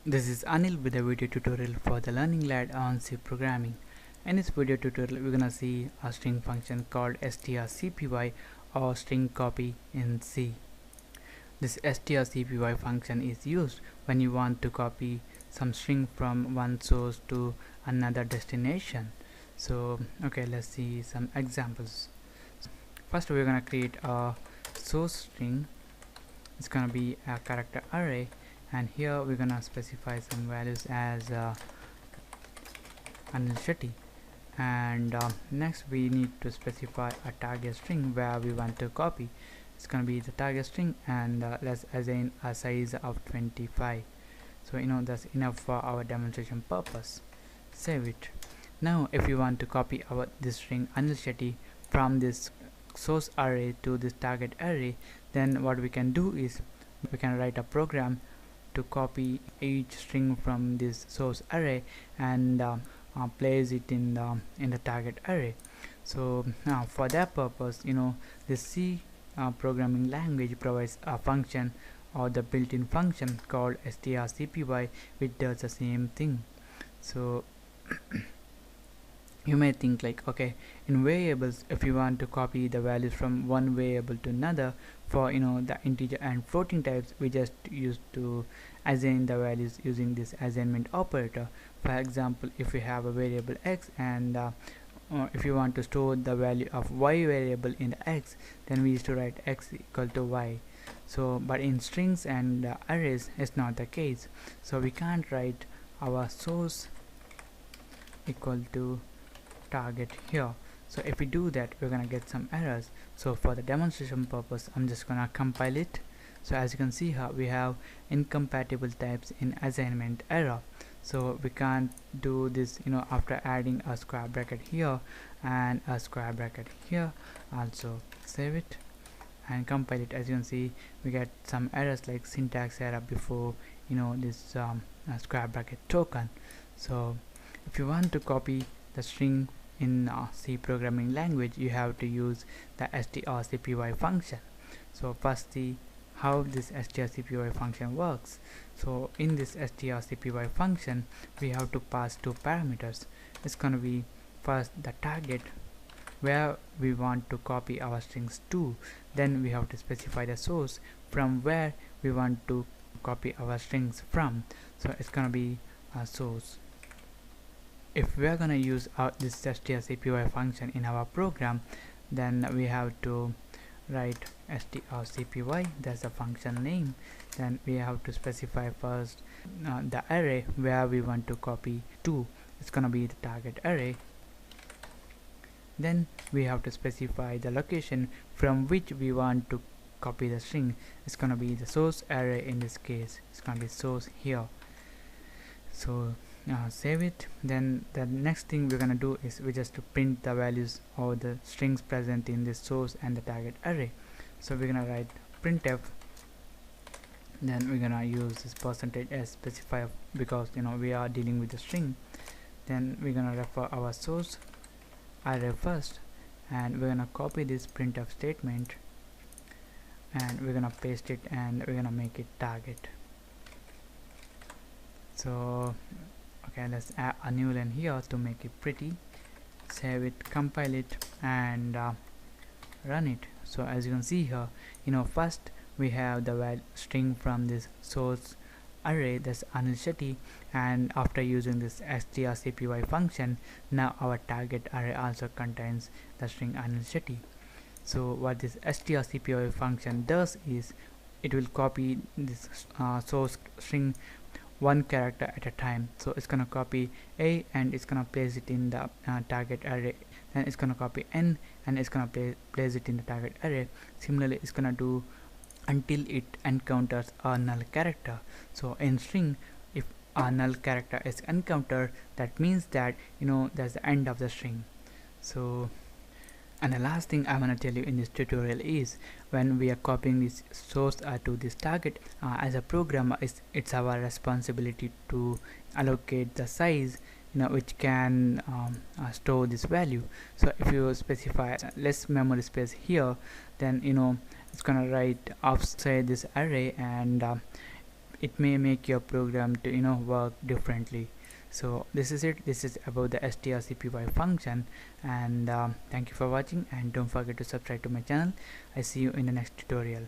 This is Anil with a video tutorial for the learning lad on C programming. In this video tutorial we're gonna see a string function called strcpy or string copy in C. This strcpy function is used when you want to copy some string from one source to another destination. So okay, let's see some examples. First we're gonna create a source string. It's gonna be a character array, and here we're gonna specify some values as Anil Shetty, and next we need to specify a target string where we want to copy. It's gonna be the target string, and let's assign a size of 25. So that's enough for our demonstration purpose. Save it. Now if you want to copy this string Anil Shetty from this source array to this target array, then what we can do is we can write a program to copy each string from this source array and place it in the target array. So now for that purpose, this C programming language provides a function or the built-in function called strcpy, which does the same thing. So you may think like, okay, in variables, if you want to copy the values from one variable to another, for the integer and floating types, we just used to assign the values using this assignment operator. For example, if we have a variable x and if you want to store the value of y variable in the x, then we used to write x equal to y. So but in strings and arrays it's not the case, so we can't write our source equal to target here. So if we do that, we're gonna get some errors. So for the demonstration purpose, I'm just gonna compile it. So as you can see here, we have incompatible types in assignment error. So we can't do this after adding a square bracket here and a square bracket here. Also save it and compile it. As you can see, we get some errors like syntax error before this square bracket token. So if you want to copy the string in C programming language, you have to use the strcpy function. So first see how this strcpy function works. So in this strcpy function, we have to pass two parameters. It's gonna be first the target where we want to copy our strings to, then we have to specify the source from where we want to copy our strings from. So it's gonna be a source. If we are gonna use this strcpy function in our program, then we have to write strcpy, that's the function name. Then we have to specify first the array where we want to copy to. It's gonna be the target array. Then we have to specify the location from which we want to copy the string. It's gonna be the source array. In this case, it's gonna be source here. So save it. Then the next thing we're gonna do is we just to print the values or the strings present in this source and the target array. So we're gonna write printf, then we're gonna use this %s specifier because we are dealing with the string. Then we're gonna refer our source array first, and we're gonna copy this printf statement and we're gonna paste it and we're gonna make it target. So okay, let's add a new line here to make it pretty. Save it, compile it, and run it. So as you can see here, first we have the string from this source array, that's Anil Shetty, and after using this strcpy function, now our target array also contains the string Anil Shetty. So what this strcpy function does is it will copy this source string one character at a time. So it's gonna copy A and it's gonna place it in the target array. Then it's gonna copy N and it's gonna place it in the target array. Similarly, it's gonna do until it encounters a null character. So in string, if a null character is encountered, that means that that's the end of the string. So and the last thing I want to tell you in this tutorial is when we are copying this source to this target, as a programmer, it's our responsibility to allocate the size which can store this value. So if you specify less memory space here, then it's gonna write offset this array, and it may make your program to work differently. So this is it. This is about the strcpy function. And thank you for watching, and don't forget to subscribe to my channel. I see you in the next tutorial.